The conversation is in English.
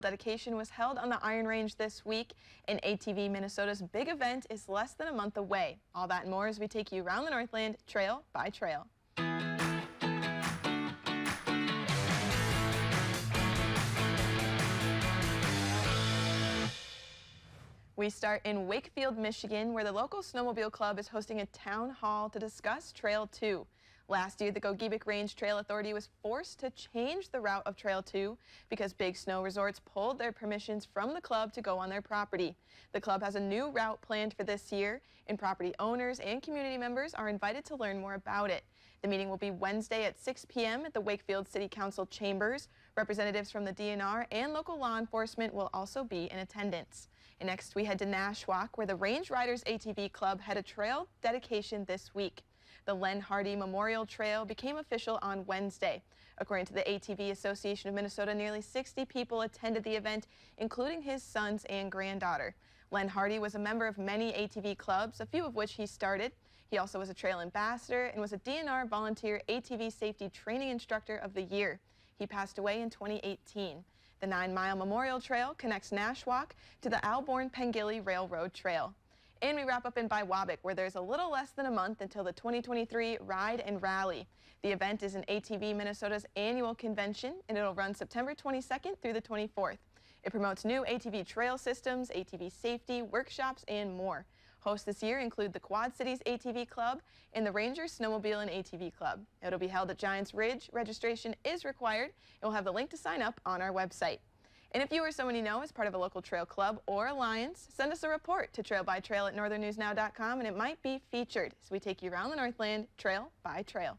Dedication was held on the Iron Range this week, and ATV Minnesota's big event is less than a month away. All that and more as we take you around the Northland trail by trail. We start in Wakefield, Michigan, where the local snowmobile club is hosting a town hall to discuss Trail 2. Last year, the Biwabik Range Trail Authority was forced to change the route of Trail 2 because big snow resorts pulled their permissions from the club to go on their property. The club has a new route planned for this year, and property owners and community members are invited to learn more about it. The meeting will be Wednesday at 6 p.m. at the Wakefield City Council chambers. Representatives from the DNR and local law enforcement will also be in attendance. And next, we head to Nashwauk, where the Range Riders ATV Club had a trail dedication this week. The Len Hardy Memorial Trail became official on Wednesday. According to the ATV Association of Minnesota, nearly 60 people attended the event, including his sons and granddaughter. Len Hardy was a member of many ATV clubs, a few of which he started. He also was a trail ambassador and was a DNR Volunteer ATV Safety Training Instructor of the Year. He passed away in 2018. The 9-mile Memorial Trail connects Nashwauk to the Alborn-Pengilly Railroad Trail. And we wrap up in Biwabik, where there's a little less than a month until the 2023 Ride and Rally. The event is an ATV Minnesota's annual convention, and it'll run September 22nd through the 24th. It promotes new ATV trail systems, ATV safety, workshops, and more. Hosts this year include the Quad Cities ATV Club and the Rangers Snowmobile and ATV Club. It'll be held at Giants Ridge. Registration is required, and we'll have the link to sign up on our website. And if you or someone you know is part of a local trail club or alliance, send us a report to trailbytrail@northernnewsnow.com, and it might be featured as we take you around the Northland trail by trail.